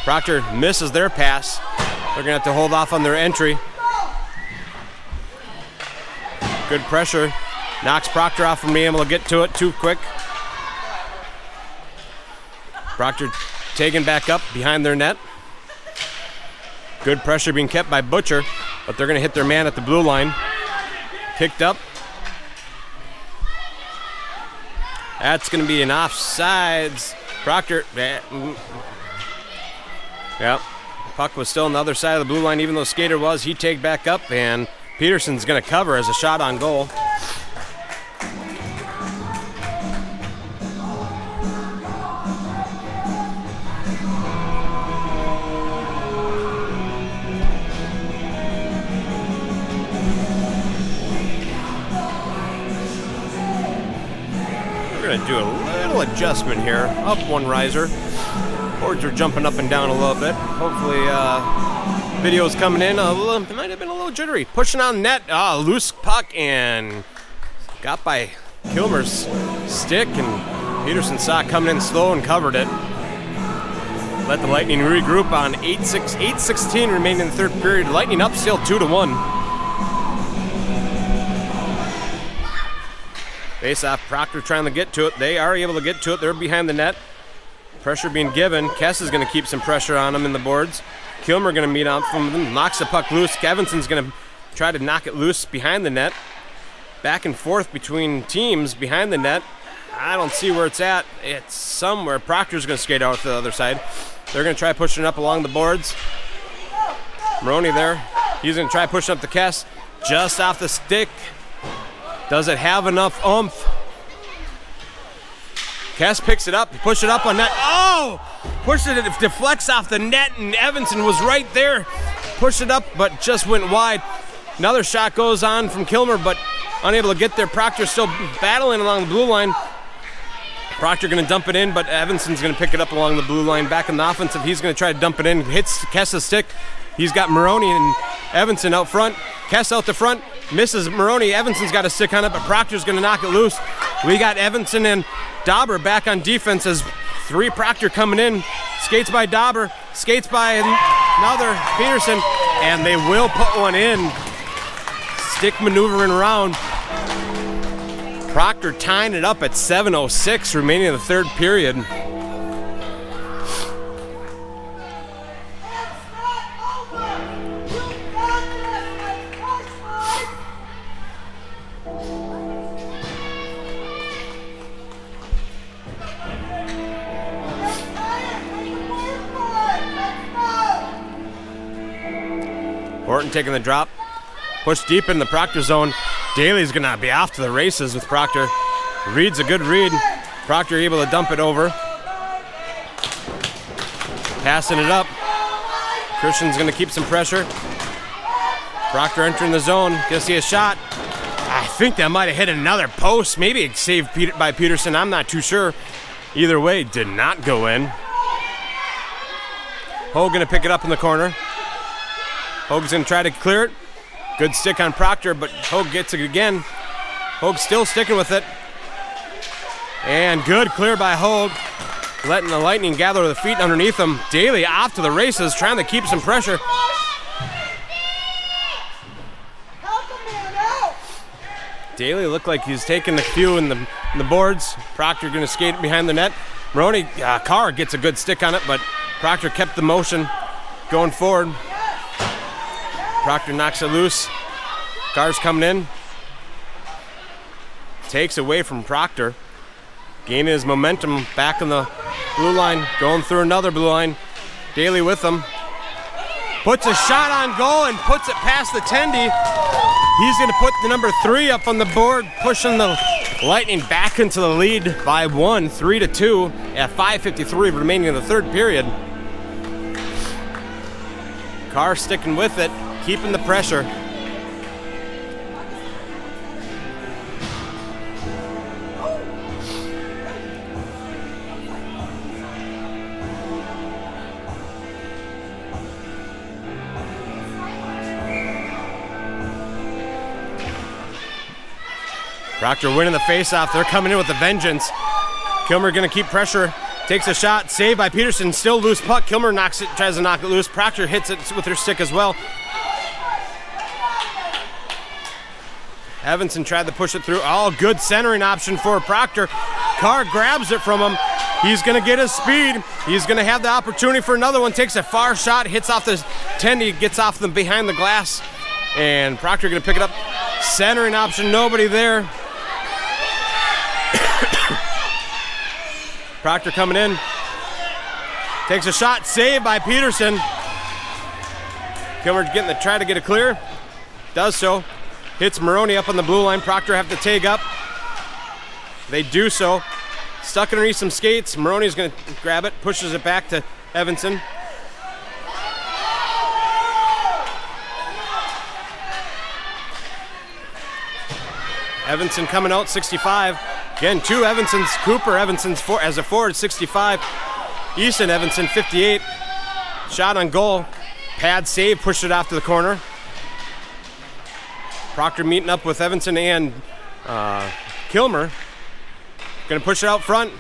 A: Proctor misses their pass. They're going to have to hold off on their entry. Good pressure. Knocks Proctor off from being able to get to it too quick. Proctor taken back up behind their net. Good pressure being kept by Butcher, but they're going to hit their man at the blue line. Picked up. That's going to be an offsides. Proctor. Yep. Puck was still on the other side of the blue line, even though Skater was. He take back up, and Peterson's going to cover as a shot on goal. We're going to do a little adjustment here. Up one riser. Boards are jumping up and down a little bit. Hopefully, video's coming in. It might have been a little jittery. Pushing on net. Loose puck and got by Kilmer's stick, and Peterson saw it coming in slow and covered it. Let the Lightning regroup on 8:16 remaining in the third period. Lightning up still 2-1. Face-off, Proctor trying to get to it. They are able to get to it. They're behind the net. Pressure being given. Kess is going to keep some pressure on them in the boards. Kilmer going to meet up from them. Knocks the puck loose. Kevinson's going to try to knock it loose behind the net. Back and forth between teams behind the net. I don't see where it's at. It's somewhere. Proctor's going to skate out to the other side. They're going to try pushing it up along the boards. Moroni there. He's going to try pushing up the Kess. Just off the stick. Does it have enough oomph? Kess picks it up, pushes it up on net. Oh! Pushed it, it deflects off the net, and Evanson was right there. Pushed it up, but just went wide. Another shot goes on from Kilmer, but unable to get there. Proctor still battling along the blue line. Proctor going to dump it in, but Evanson's going to pick it up along the blue line. Back in the offensive, he's going to try to dump it in. Hits Kess's stick. He's got Moroni and Evanson out front. Kess out the front. Misses Moroni. Evanson's got a stick on it, but Proctor's going to knock it loose. We got Evanson and Dawber back on defense as three Proctor coming in. Skates by Dawber. Skates by another Peterson. And they will put one in. Stick maneuvering around. Proctor tying it up at 7:06 remaining in the third period. Horton taking the drop. Push deep in the Proctor zone. Daly's going to be off to the races with Proctor. Reed's a good read. Proctor able to dump it over. Passing it up. Christian's going to keep some pressure. Proctor entering the zone. Gonna see a shot. I think that might have hit another post. Maybe it saved by Peterson. I'm not too sure. Either way, did not go in. Hogue going to pick it up in the corner. Hogue's going to try to clear it. Good stick on Proctor, but Hogue gets it again. Hogue still sticking with it. And good clear by Hogue. Letting the Lightning gather the feet underneath them. Daly off to the races, trying to keep some pressure. Daly looked like he's taking a few in the boards. Proctor going to skate behind the net. Moroni, Carr gets a good stick on it, but Proctor kept the motion going forward. Proctor knocks it loose. Carr's coming in. Takes away from Proctor. Gaining his momentum back on the blue line. Going through another blue line. Daly with him. Puts a shot on goal and puts it past the tendy. He's going to put the number 3 up on the board, pushing the Lightning back into the lead by 1, 3-2 at 5:53 remaining in the third period. Carr sticking with it, keeping the pressure. Proctor winning the faceoff. They're coming in with a vengeance. Kilmer going to keep pressure. Takes a shot. Saved by Peterson. Still loose puck. Kilmer tries to knock it loose. Proctor hits it with her stick as well. Evanson tried to push it through. Oh, good centering option for Proctor. Carr grabs it from him. He's going to get his speed. He's going to have the opportunity for another one. Takes a far shot. Hits off the tendy. Gets off them behind the glass. And Proctor going to pick it up. Centering option. Nobody there. Proctor coming in. Takes a shot. Saved by Peterson. Kilmer try to get it clear. Does so. Hits Moroni up on the blue line. Proctor have to tag up. They do so. Stuck underneath some skates. Moroni's going to grab it. Pushes it back to Evanson. Evanson coming out, 65. Again, two Evansons. Cooper Evanson's as a forward, 65. Easton Evanson, 58. Shot on goal. Pad save, pushed it off to the corner. Proctor meeting up with Evanson and Kilmer. Going to push it out front.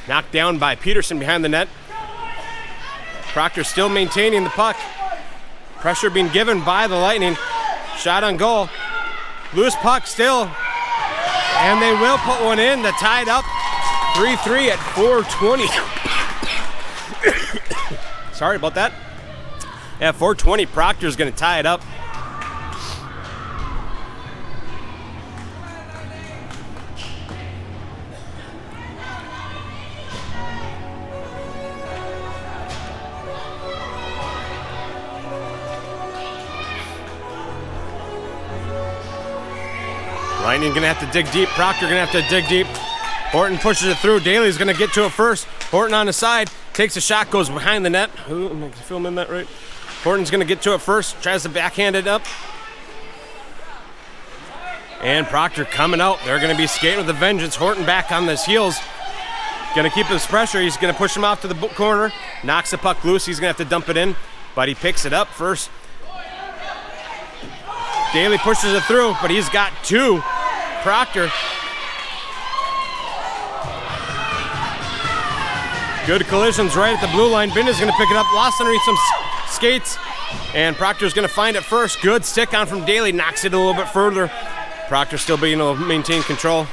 A: Knocked down by Peterson behind the net. Proctor still maintaining the puck. Pressure being given by the Lightning. Shot on goal. Loose puck still. And they will put one in to tie it up 3-3 at 4:20. Sorry about that. At 4:20, Proctor's going to tie it up. Lightning going to have to dig deep. Proctor going to have to dig deep. Horton pushes it through. Daly's going to get to it first. Horton on the side. Takes a shot. Goes behind the net. Ooh, am I filming that right? Horton's going to get to it first. Tries to backhand it up. And Proctor coming out. They're going to be skating with a vengeance. Horton back on his heels. Going to keep his pressure. He's going to push him off to the corner. Knocks the puck loose. He's going to have to dump it in. But he picks it up first. Daly pushes it through, but he's got two. Proctor. Good collisions right at the blue line. Binda's going to pick it up. Lost underneath some skates. And Proctor's going to find it first. Good stick on from Daly. Knocks it a little bit further. Proctor still being able to maintain control.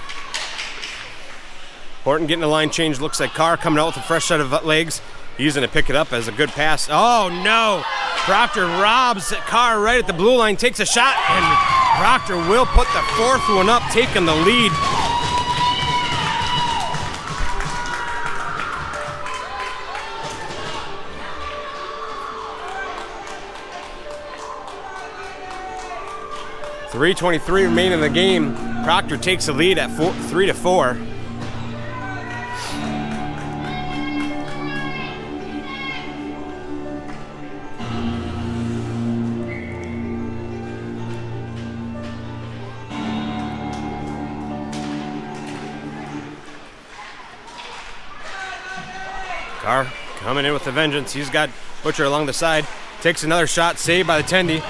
A: Horton getting the line change. Looks like Carr coming out with a fresh set of legs. He's going to pick it up as a good pass. Oh, no. Proctor robs Carr right at the blue line. Takes a shot, and Proctor will put the fourth one up, taking the lead. .3:23 remaining in the game. Proctor takes the lead at 3-4. Carr coming in with a vengeance. He's got Butcher along the side. Takes another shot, saved by the Tendy.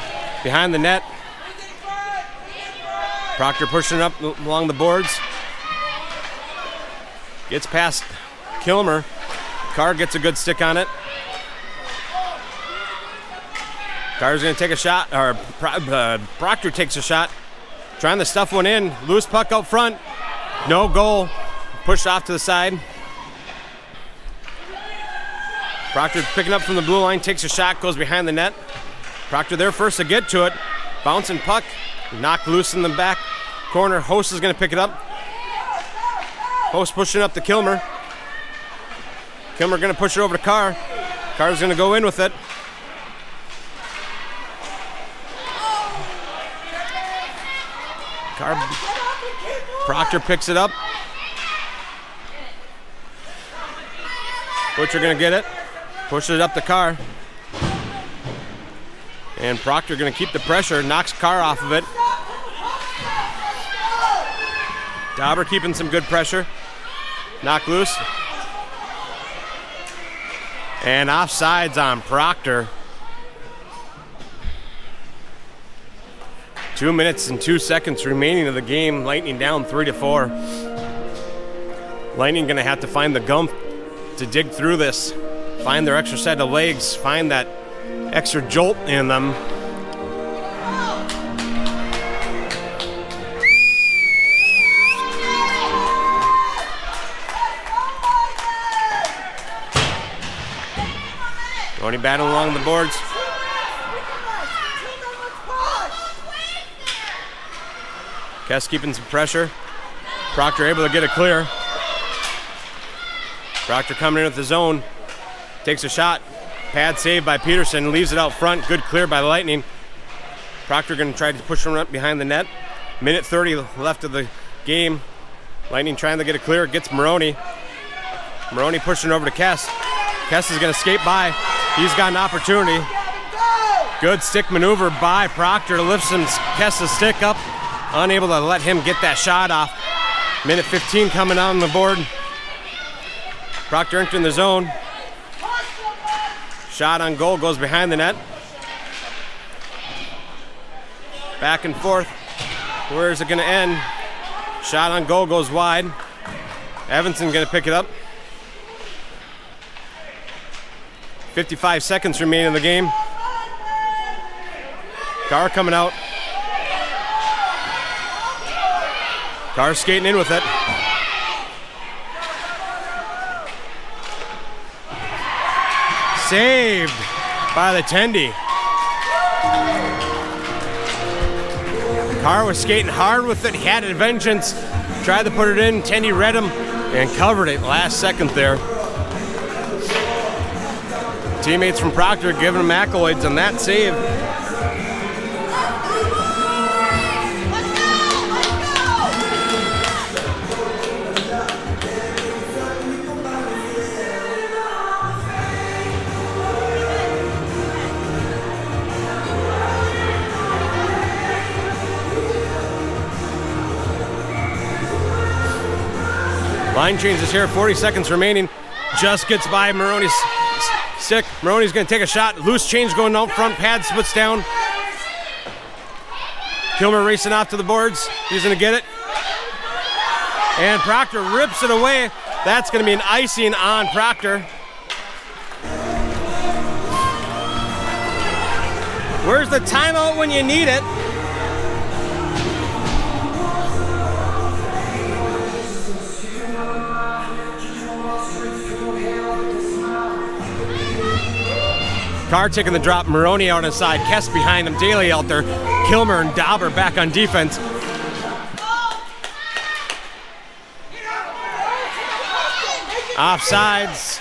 A: Behind the net. Proctor pushing up along the boards. Gets past Kilmer. Carr gets a good stick on it. Carr's going to take a shot, or Proctor takes a shot. Trying to stuff one in. Loose puck out front. No goal. Pushed off to the side. Proctor picking up from the blue line, takes a shot, goes behind the net. Proctor there first to get to it. Bouncing puck, knocked loose in the back corner. Host is going to pick it up. Host pushing up to Kilmer. Kilmer going to push it over to Carr. Carr's going to go in with it. Proctor picks it up. Butcher gonna get it. Pushes it up to Carr. And Proctor gonna keep the pressure, knocks Carr off of it. Dawber keeping some good pressure. Knock loose. And offsides on Proctor. 2 minutes and 2 seconds remaining of the game. Lightning down 3-4. Lightning gonna have to find the gump to dig through this. Find their extra set of legs. Find that extra jolt in them. Moroni battling along the boards. Kess keeping some pressure. Proctor able to get it clear. Proctor coming in with the zone. Takes a shot. Pad saved by Peterson. Leaves it out front. Good clear by the Lightning. Proctor going to try to push him up behind the net. Minute 30 left of the game. Lightning trying to get it clear. Gets Moroni. Moroni pushing over to Kess. Kess is going to skate by. He's got an opportunity. Good stick maneuver by Proctor. Lifts him, Kess's stick up. Unable to let him get that shot off. Minute 15 coming on the board. Proctor entering the zone. Shot on goal goes behind the net. Back and forth. Where is it going to end? Shot on goal goes wide. Evanson going to pick it up. 55 seconds remaining in the game. Carr coming out. Carr skating in with it. Saved by the Tendy. Carr was skating hard with it. He had a vengeance. Tried to put it in. Tendy read him and covered it last second there. Teammates from Proctor giving him accolades on that save. Line changes here, 40 seconds remaining. Just gets by Moroni's stick. Moroni's going to take a shot. Loose change going out front. Pad splits down. Kilmer racing off to the boards. He's going to get it. And Proctor rips it away. That's going to be an icing on Proctor. Where's the timeout when you need it? Carr taking the drop, Moroni out on the side, Kess behind him, Daly out there, Kilmer and Dawber back on defense. Offsides.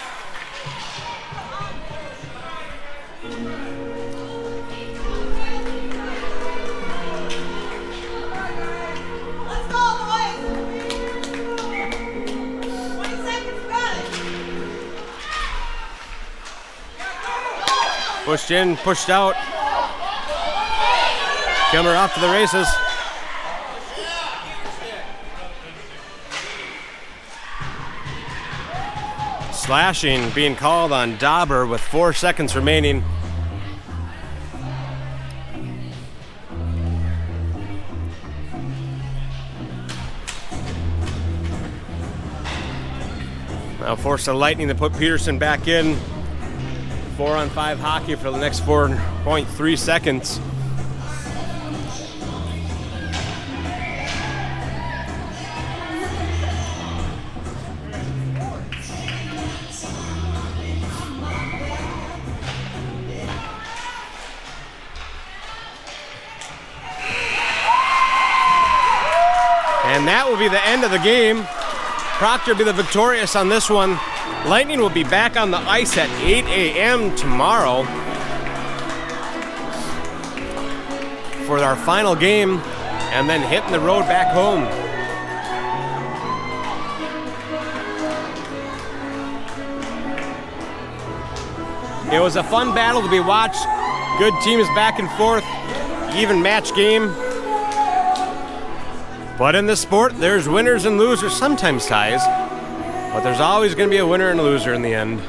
A: Pushed in, pushed out. Kilmer off to the races. Slashing being called on Dawber with 4 seconds remaining. Now force the Lightning to put Peterson back in. 4-on-5 hockey for the next 4.3 seconds. And that will be the end of the game. Proctor will be the victorious on this one. Lightning will be back on the ice at 8 a.m. tomorrow for our final game and then hitting the road back home. It was a fun battle to be watched. Good teams back and forth. Even match game. But in this sport, there's winners and losers, sometimes ties. But there's always going to be a winner and a loser in the end.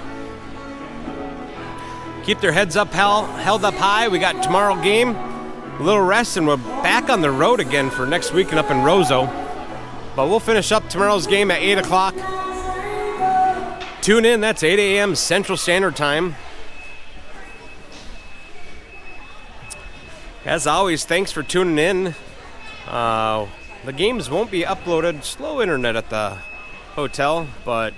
A: Keep their heads up, held up high. We got tomorrow game, a little rest, and we're back on the road again for next week and up in Roseau. But we'll finish up tomorrow's game at 8 o'clock. Tune in, that's 8 a.m. Central Standard Time. As always, thanks for tuning in. The games won't be uploaded. Slow internet at the hotel, but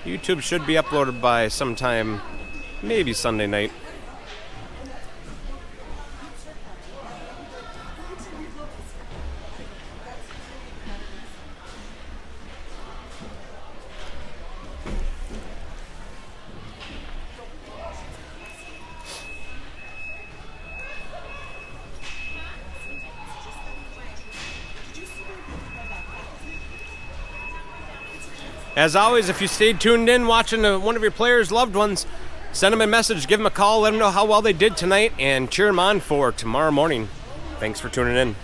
A: YouTube should be uploaded by sometime, maybe Sunday night. As always, if you stayed tuned in watching one of your players' loved ones, send them a message, give them a call, let them know how well they did tonight, and cheer them on for tomorrow morning. Thanks for tuning in.